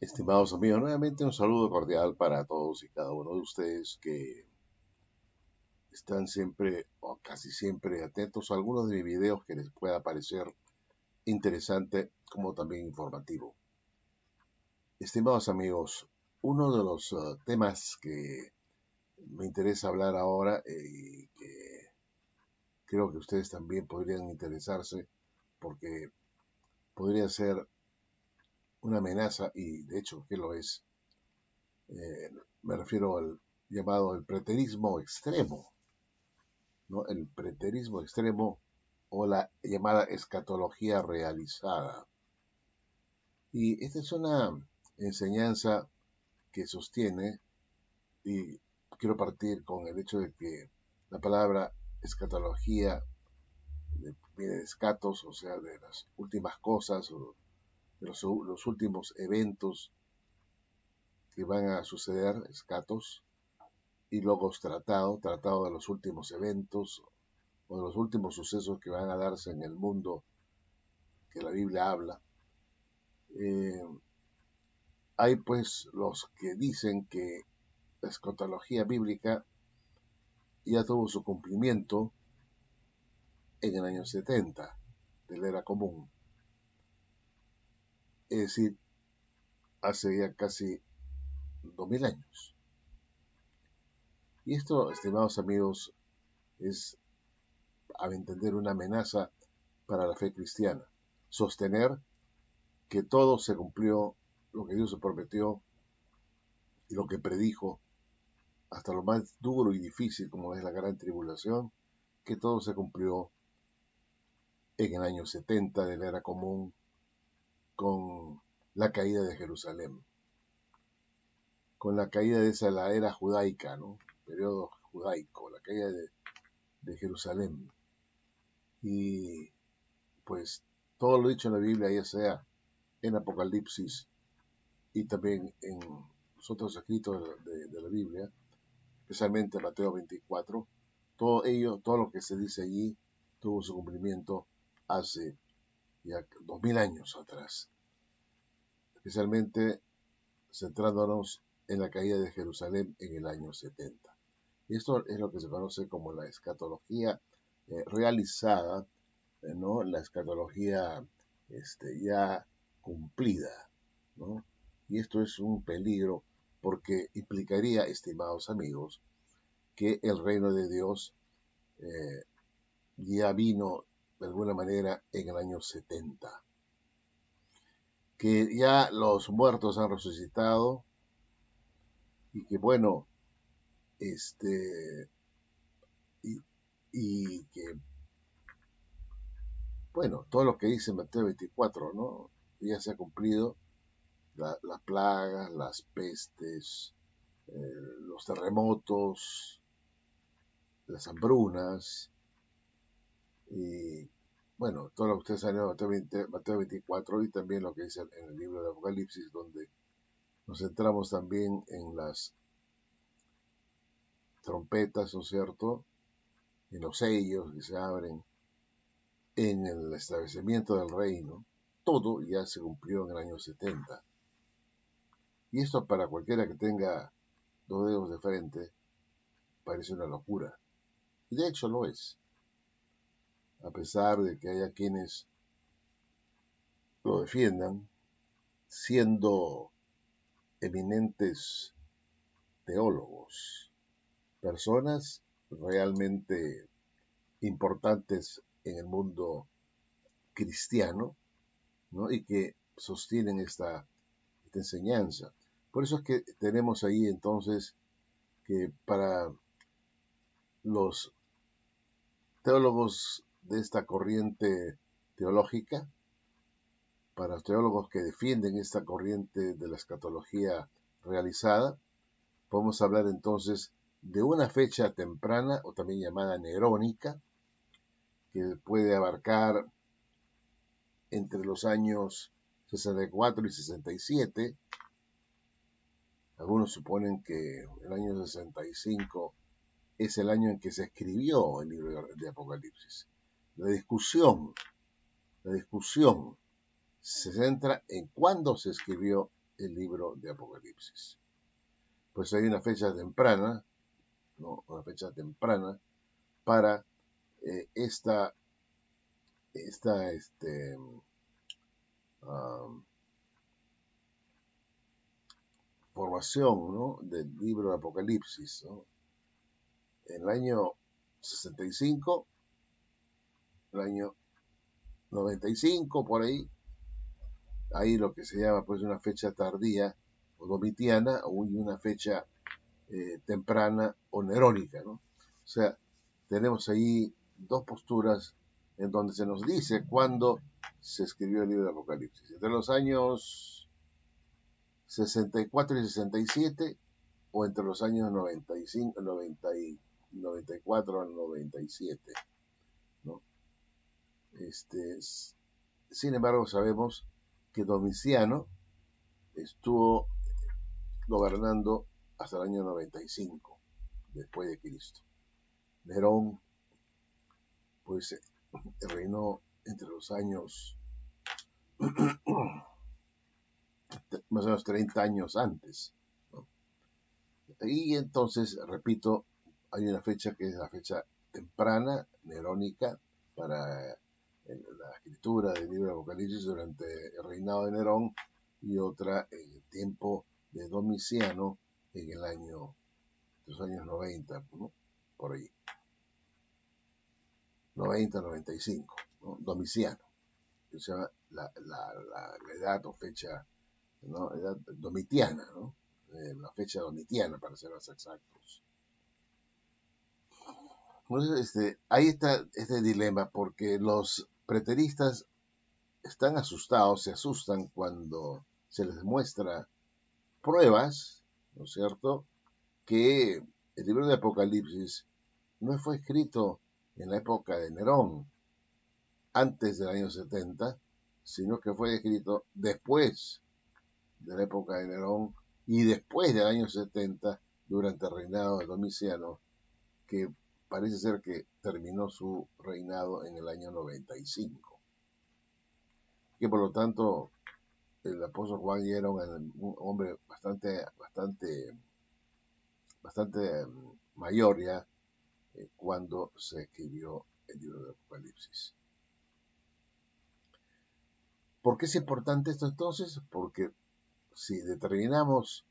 Estimados amigos, nuevamente un saludo cordial para todos y cada uno de ustedes que están siempre o casi siempre atentos a algunos de mis videos que les pueda parecer interesante como también informativo. Estimados amigos, uno de los temas que me interesa hablar ahora y que creo que ustedes también podrían interesarse porque podría ser una amenaza y de hecho que lo es, me refiero al llamado el preterismo extremo, ¿no? El preterismo extremo o la llamada escatología realizada. Y esta es una enseñanza que sostiene, y quiero partir con el hecho de que la palabra escatología viene de escatos, o sea, de las últimas cosas, o de los últimos eventos que van a suceder, escatos, y logos tratado de los últimos eventos o de los últimos sucesos que van a darse en el mundo que la Biblia habla. Eh, Hay pues los que dicen que la escatología bíblica ya tuvo su cumplimiento en el año 70 de la era común, es decir, hace ya casi 2000 años. Y esto, estimados amigos, es a mi entender una amenaza para la fe cristiana. Sostener que todo se cumplió, lo que Dios se prometió y lo que predijo, hasta lo más duro y difícil como es la gran tribulación, que todo se cumplió en el año 70 de la era común con la caída de Jerusalén, con la caída de esa la era judaica, ¿no? Periodo judaico, la caída de Jerusalén. Y pues todo lo dicho en la Biblia, ya sea en Apocalipsis y también en los otros escritos de la Biblia, especialmente Mateo 24, todo ello, todo lo que se dice allí, tuvo su cumplimiento hace ya 2000 años atrás, especialmente centrándonos en la caída de Jerusalén en el año 70. Y esto es lo que se conoce como la escatología realizada, ¿no? La escatología ya cumplida, ¿no? Y esto es un peligro porque implicaría, estimados amigos, que el reino de Dios eh, ya vino de alguna manera en el año 70, que ya los muertos han resucitado y que bueno, este, y, y que bueno, todo lo que dice Mateo 24, ¿no? Ya se ha cumplido, las plagas, las pestes, los terremotos, las hambrunas, y bueno, todo lo que ustedes saben de Mateo 24 y también lo que dice en el libro de Apocalipsis, donde nos centramos también en las trompetas, ¿no es cierto? En los sellos que se abren, en el establecimiento del reino. Todo ya se cumplió en el año 70. Y esto para cualquiera que tenga dos dedos de frente parece una locura. Y de hecho lo es, a pesar de que haya quienes lo defiendan, siendo eminentes teólogos, personas realmente importantes en el mundo cristiano, ¿no? Y que sostienen esta enseñanza. Por eso es que tenemos ahí entonces que para los teólogos de esta corriente teológica, para los teólogos que defienden esta corriente de la escatología realizada, podemos hablar entonces de una fecha temprana o también llamada nerónica, que puede abarcar entre los años 64 y 67. Algunos suponen que el año 65 es el año en que se escribió el libro de Apocalipsis. La discusión se centra en cuándo se escribió el libro de Apocalipsis. Pues hay una fecha temprana, ¿no? Una fecha temprana para esta um, formación, ¿no? Del libro de Apocalipsis, ¿no? En el año 65, el año 95, por ahí lo que se llama pues una fecha tardía o domitiana o una fecha temprana o nerónica, ¿no? O sea, tenemos ahí dos posturas en donde se nos dice cuándo se escribió el libro de Apocalipsis. Entre los años 64 y 67 o entre los años 95, 94 al 97, ¿no? Sin embargo, sabemos que Domiciano estuvo gobernando hasta el año 95 después de Cristo. Nerón, pues, reinó entre los años más o menos 30 años antes, ¿no? Y entonces, repito, hay una fecha que es la fecha temprana, nerónica, para la escritura del libro de Apocalipsis durante el reinado de Nerón, y otra en el tiempo de Domiciano en los años 90, ¿no? Por ahí. 90-95, ¿no? Domiciano, que se llama la edad o fecha, ¿no? Edad domitiana, ¿no? La fecha domitiana, para ser más exactos. Entonces, ahí está este dilema, porque los preteristas están asustados, se asustan cuando se les muestra pruebas, ¿no es cierto?, que el libro de Apocalipsis no fue escrito en la época de Nerón, antes del año 70, sino que fue escrito después de la época de Nerón y después del año 70, durante el reinado de Domiciano, que parece ser que terminó su reinado en el año 95. Que por lo tanto el apóstol Juan ya era un hombre bastante mayor ya cuando se escribió el libro de Apocalipsis. ¿Por qué es importante esto entonces? Porque si determinamos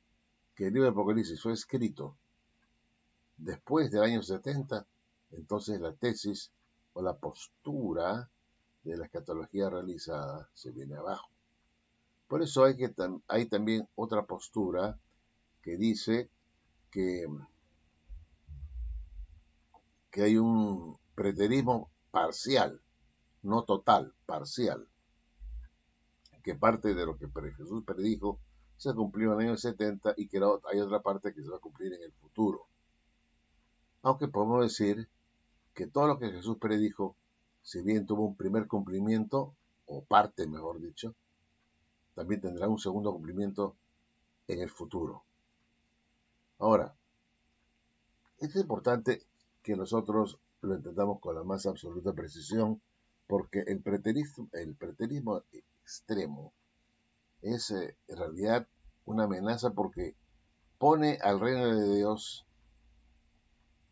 que el libro de Apocalipsis fue escrito después del año 70, entonces la tesis o la postura de la escatología realizada se viene abajo. Por eso hay también otra postura que dice que hay un preterismo parcial, no total, parcial, que parte de lo que Jesús predijo se cumplió en el año 70 y que hay otra parte que se va a cumplir en el futuro. Aunque podemos decir que todo lo que Jesús predijo, si bien tuvo un primer cumplimiento, o parte mejor dicho, también tendrá un segundo cumplimiento en el futuro. Ahora, es importante que nosotros lo entendamos con la más absoluta precisión, porque el preterismo extremo es en realidad una amenaza, porque pone al reino de Dios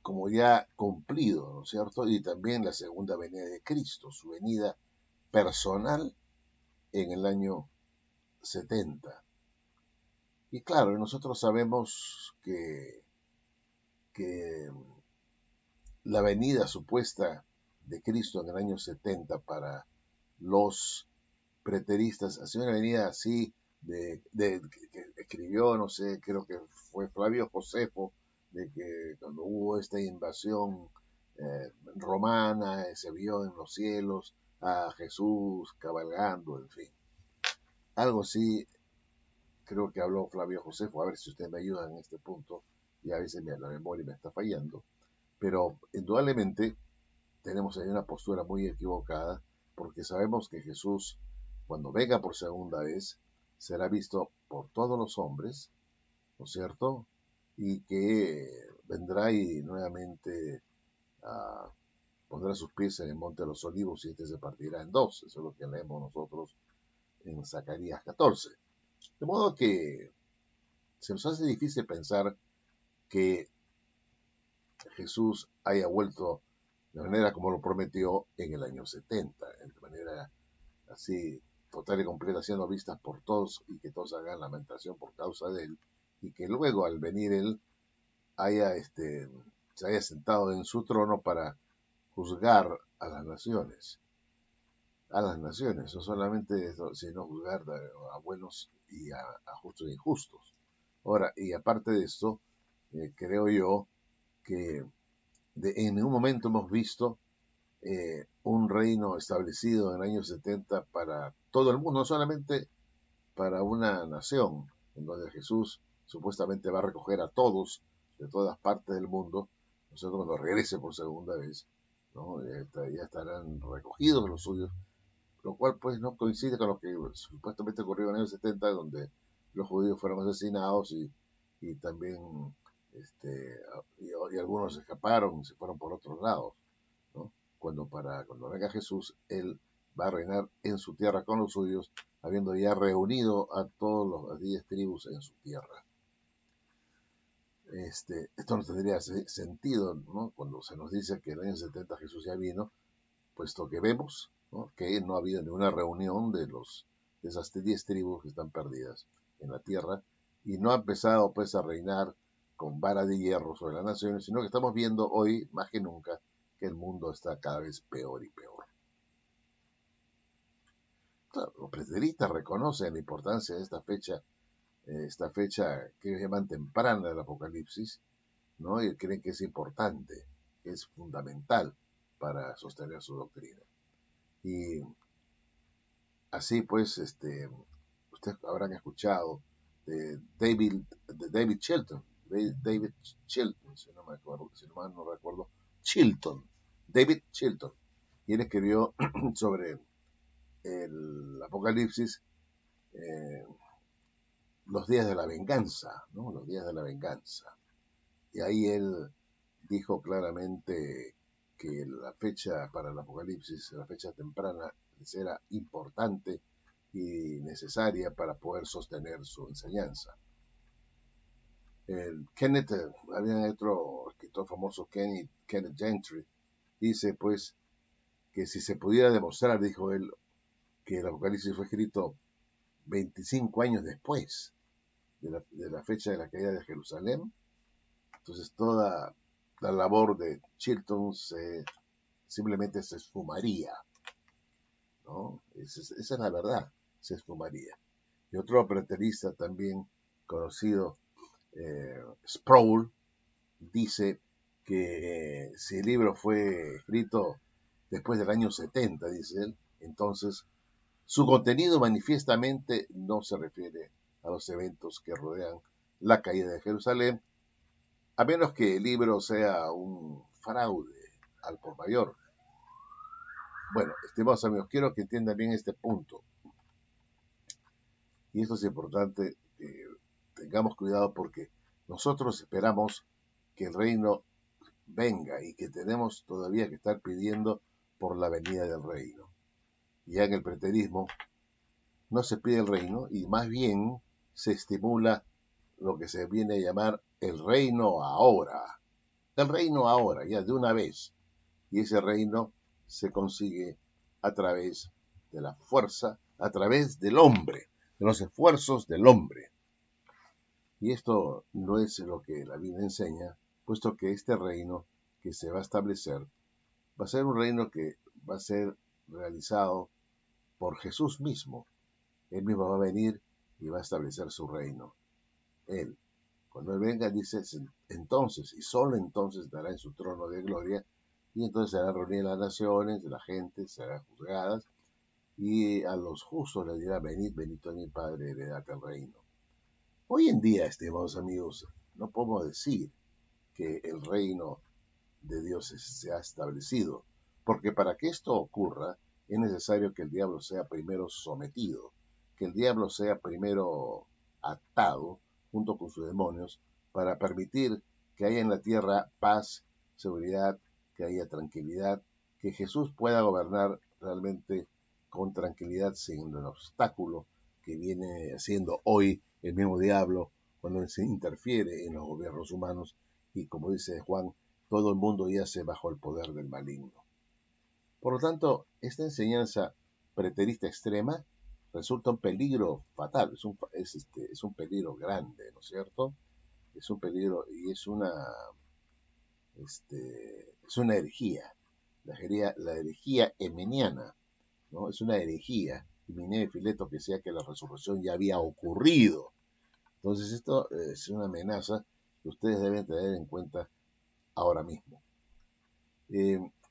como ya cumplido, ¿no es cierto? Y también la segunda venida de Cristo, su venida personal en el año 70. Y claro, nosotros sabemos que la venida supuesta de Cristo en el año 70 para los preteristas, ha sido una venida así que escribió, no sé, creo que fue Flavio Josefo, de que cuando hubo esta invasión romana, se vio en los cielos a Jesús cabalgando, en fin. Algo así creo que habló Flavio Josefo, a ver si usted me ayuda en este punto, y a veces la memoria me está fallando, pero indudablemente tenemos ahí una postura muy equivocada, porque sabemos que Jesús, cuando venga por segunda vez, será visto por todos los hombres, ¿no es cierto? Y que vendrá y nuevamente pondrá sus pies en el monte de los olivos y este se partirá en dos. Eso es lo que leemos nosotros en Zacarías 14. De modo que se nos hace difícil pensar que Jesús haya vuelto de manera como lo prometió en el año 70, de manera así total y completa, siendo vistas por todos y que todos hagan lamentación por causa de él, y que luego al venir él haya se haya sentado en su trono para juzgar a las naciones, no solamente eso, sino juzgar a buenos y a justos e injustos. Ahora, y aparte de esto, creo yo que en un momento hemos visto un reino establecido en el año 70 para todo el mundo, no solamente para una nación, en donde Jesús supuestamente va a recoger a todos de todas partes del mundo, nosotros cuando regrese por segunda vez, ¿no? Ya estarán recogidos los suyos, lo cual pues no coincide con lo que supuestamente ocurrió en el año 70, donde los judíos fueron asesinados y también y algunos escaparon y se fueron por otros lados, ¿no? Cuando venga Jesús, Él va a reinar en su tierra con los suyos, habiendo ya reunido a todas las 10 tribus en su tierra. Esto no tendría sentido, ¿no? Cuando se nos dice que en el año 70 Jesús ya vino, puesto que vemos, ¿no?, que no ha habido ninguna reunión de esas 10 tribus que están perdidas en la tierra, y no ha empezado pues a reinar con vara de hierro sobre las naciones, sino que estamos viendo hoy, más que nunca, que el mundo está cada vez peor y peor. Claro, los presbiteristas reconocen la importancia de esta fecha que ellos llaman temprana del Apocalipsis, ¿no? Y creen que es importante, que es fundamental para sostener su doctrina. Y así pues, ustedes habrán escuchado de David Chilton, si no me acuerdo, si no mal no recuerdo, David Chilton, quien escribió sobre el Apocalipsis, eh, los días de la venganza, ¿no? Los días de la venganza. Y ahí él dijo claramente que la fecha para el Apocalipsis, la fecha temprana, era importante y necesaria para poder sostener su enseñanza. Había otro escritor famoso, Kenneth Gentry, dice pues que si se pudiera demostrar, dijo él, que el Apocalipsis fue escrito 25 años después de la fecha de la caída de Jerusalén, entonces toda la labor de Chilton simplemente se esfumaría, ¿no? Esa es la verdad, se esfumaría. Y otro preterista también conocido, Sproul, dice que si el libro fue escrito después del año 70, dice él, entonces su contenido manifiestamente no se refiere a los eventos que rodean la caída de Jerusalén, a menos que el libro sea un fraude al por mayor. Bueno, estimados amigos, quiero que entiendan bien este punto. Y esto es importante, tengamos cuidado porque nosotros esperamos que el reino venga y que tenemos todavía que estar pidiendo por la venida del reino. Ya en el preterismo no se pide el reino y más bien se estimula lo que se viene a llamar el reino ahora. El reino ahora, ya de una vez. Y ese reino se consigue a través de la fuerza, a través del hombre, de los esfuerzos del hombre. Y esto no es lo que la Biblia enseña, puesto que este reino que se va a establecer va a ser un reino que va a ser realizado por Jesús mismo. Él mismo va a venir y va a establecer su reino. Él, cuando Él venga, dice, entonces, y solo entonces estará en su trono de gloria, y entonces serán reunidas las naciones, la gente será juzgadas, y a los justos les dirá, venid, bendito mi Padre, heredad el reino. Hoy en día, estimados amigos, no podemos decir que el reino de Dios se ha establecido, porque para que esto ocurra es necesario que el diablo sea primero sometido, que el diablo sea primero atado junto con sus demonios para permitir que haya en la tierra paz, seguridad, que haya tranquilidad, que Jesús pueda gobernar realmente con tranquilidad sin el obstáculo que viene haciendo hoy el mismo diablo cuando se interfiere en los gobiernos humanos y, como dice Juan, todo el mundo yace bajo el poder del maligno. Por lo tanto, esta enseñanza preterista extrema resulta un peligro fatal, es un peligro grande, ¿no es cierto? Es un peligro y es una herejía, la herejía hemeniana, ¿no? Es una herejía, Himeneo y Fileto, que decía que la resurrección ya había ocurrido. Entonces esto es una amenaza que ustedes deben tener en cuenta ahora mismo.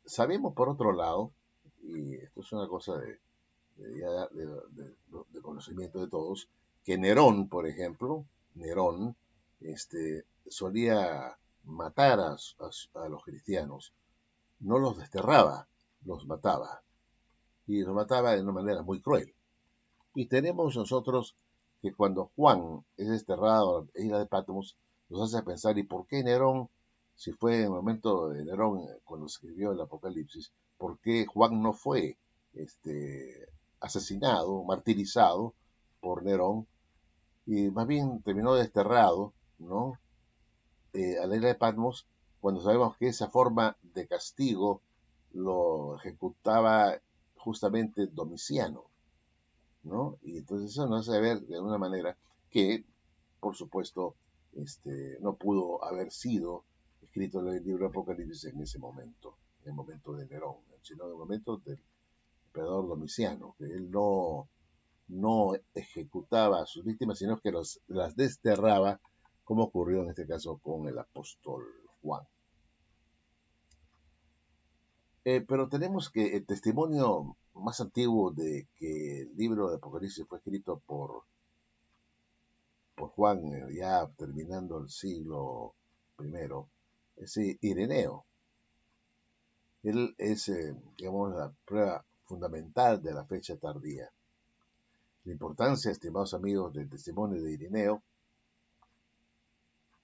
Sabemos por otro lado, y esto es una cosa de conocimiento de todos, que Nerón, por ejemplo, Nerón, solía matar a los cristianos, no los desterraba, los mataba, y los mataba de una manera muy cruel. Y tenemos nosotros que cuando Juan es desterrado a la isla de Patmos, nos hace pensar, ¿y por qué Nerón, si fue en el momento de Nerón cuando escribió el Apocalipsis, por qué Juan no fue asesinado, martirizado por Nerón, y más bien terminó desterrado, ¿no? A la isla de Patmos, cuando sabemos que esa forma de castigo lo ejecutaba justamente Domiciano, ¿no? Y entonces eso nos hace ver de una manera que, por supuesto, no pudo haber sido escrito el libro de Apocalipsis en ese momento, en el momento de Nerón, sino en el momento del emperador Domiciano, que él no ejecutaba a sus víctimas, sino que las desterraba, como ocurrió en este caso con el apóstol Juan. Pero tenemos que el testimonio más antiguo de que el libro de Apocalipsis fue escrito por Juan, ya terminando el siglo I, es Ireneo. Él es, digamos, la prueba fundamental de la fecha tardía. La importancia, estimados amigos, del testimonio de Ireneo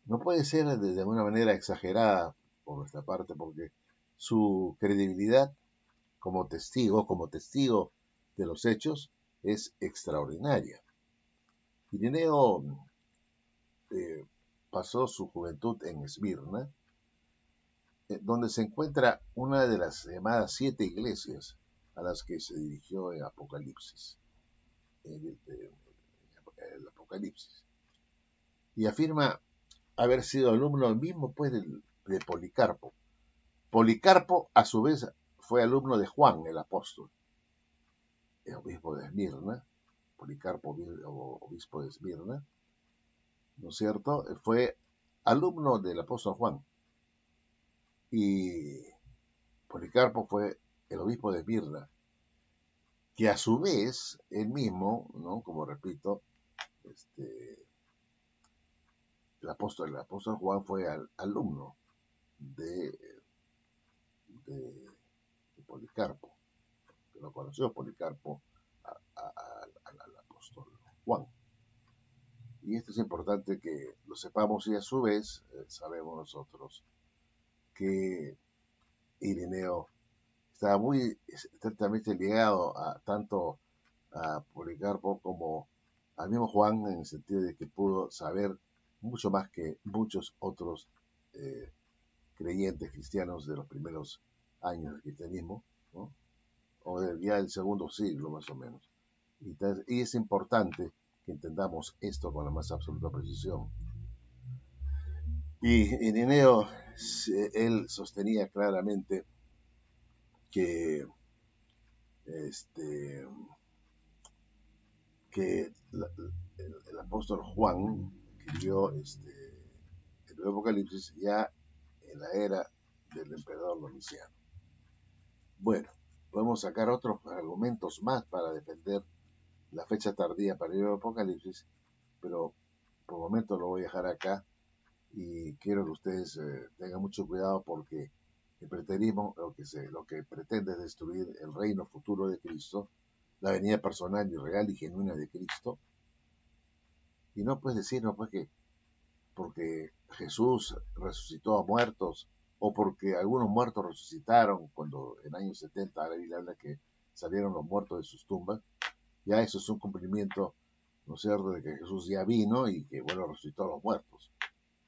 no puede ser de alguna manera exagerada por nuestra parte, porque su credibilidad como testigo de los hechos, es extraordinaria. Ireneo eh, pasó su juventud en Esmirna, donde se encuentra una de las llamadas 7 iglesias a las que se dirigió en Apocalipsis, en el Apocalipsis, y afirma haber sido alumno mismo pues de Policarpo. Policarpo a su vez fue alumno de Juan el apóstol, el obispo de Esmirna, Policarpo, obispo de Esmirna, ¿no es cierto? Fue alumno del apóstol Juan. Y Policarpo fue el obispo de Esmirna, que a su vez, él mismo, ¿no? Como repito, el apóstol Juan fue alumno de, de Policarpo, que lo conoció Policarpo al apóstol Juan. Y esto es importante que lo sepamos y a su vez sabemos nosotros que Ireneo estaba muy estrictamente ligado tanto a Policarpo como al mismo Juan, en el sentido de que pudo saber mucho más que muchos otros eh, creyentes cristianos de los primeros años del cristianismo, ¿no? O ya del segundo siglo más o menos. Y es importante que entendamos esto con la más absoluta precisión. Y Ireneo, él sostenía claramente que este, que el apóstol Juan escribió el Apocalipsis ya en la era del emperador Domiciano. Bueno, podemos sacar otros argumentos más para defender la fecha tardía para el libro de Apocalipsis, pero por el momento lo voy a dejar acá y quiero que ustedes tengan mucho cuidado porque el preterismo lo que pretende es destruir el reino futuro de Cristo, la venida personal y real y genuina de Cristo. Y no puedes decirnos pues que porque Jesús resucitó a muertos o porque algunos muertos resucitaron cuando en años 70 la Biblia habla que salieron los muertos de sus tumbas, ya eso es un cumplimiento, ¿no es cierto?, de que Jesús ya vino y que, bueno, resucitó a los muertos.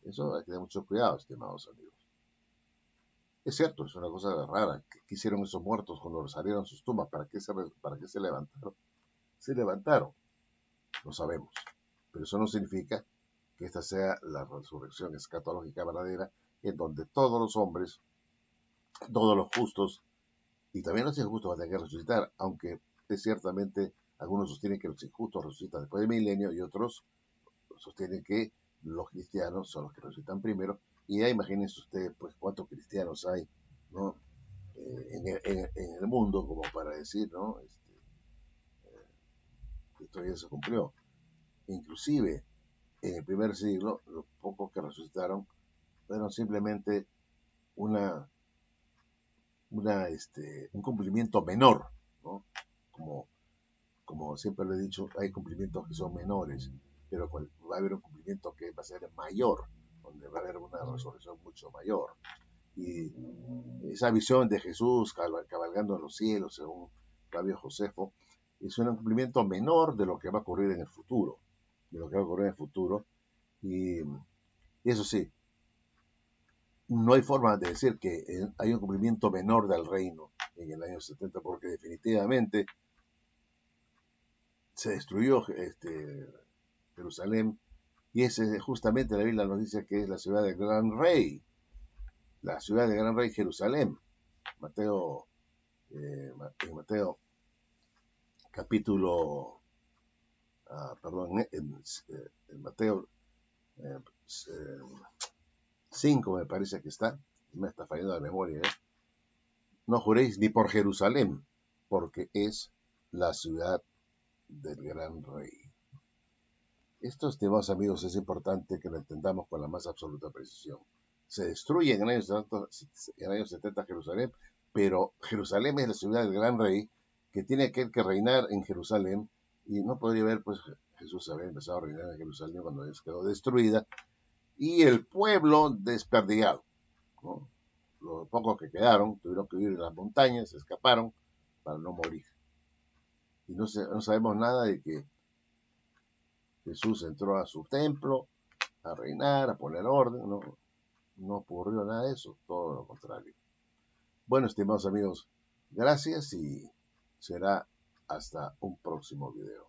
Eso hay que tener mucho cuidado, estimados amigos. Es cierto, es una cosa rara. ¿Qué hicieron esos muertos cuando salieron de sus tumbas? Para qué se levantaron? Se levantaron, lo sabemos. Pero eso no significa que esta sea la resurrección escatológica verdadera, en donde todos los hombres, todos los justos, y también los injustos van a tener que resucitar, aunque es ciertamente algunos sostienen que los injustos resucitan después del milenio y otros sostienen que los cristianos son los que resucitan primero. Y ya imagínense ustedes, pues, cuántos cristianos hay, ¿no?, en el mundo, como para decir, ¿no?, esto ya se cumplió. Inclusive, en el primer siglo, los pocos que resucitaron fueron simplemente una, un cumplimiento menor, ¿no? Como, como siempre lo he dicho, hay cumplimientos que son menores, pero va a haber un cumplimiento que va a ser mayor, donde va a haber una resurrección mucho mayor. Y esa visión de Jesús cabalgando en los cielos, según Flavio Josefo, es un cumplimiento menor de lo que va a ocurrir en el futuro, de lo que va a ocurrir en el futuro. Y eso sí, no hay forma de decir que hay un cumplimiento menor del reino en el año 70, porque definitivamente se destruyó Jerusalén, y ese justamente la Biblia nos dice que es la ciudad del gran rey, la ciudad del gran rey Jerusalén. Mateo, en Mateo capítulo, perdón, en Mateo 5 me parece que está, me está fallando la memoria, no juréis ni por Jerusalén, porque es la ciudad del gran rey. Esto, estimados amigos, es importante que lo entendamos con la más absoluta precisión. Se destruye en el año 70 Jerusalén, pero Jerusalén es la ciudad del gran rey que tiene que reinar en Jerusalén, y no podría haber, pues, Jesús había empezado a reinar en Jerusalén cuando quedó destruida, y el pueblo desperdigado, ¿no? Los pocos que quedaron tuvieron que vivir en las montañas, se escaparon para no morir. Y no sabemos nada de que Jesús entró a su templo a reinar, a poner orden. No, no ocurrió nada de eso, todo lo contrario. Bueno, estimados amigos, gracias y será hasta un próximo video.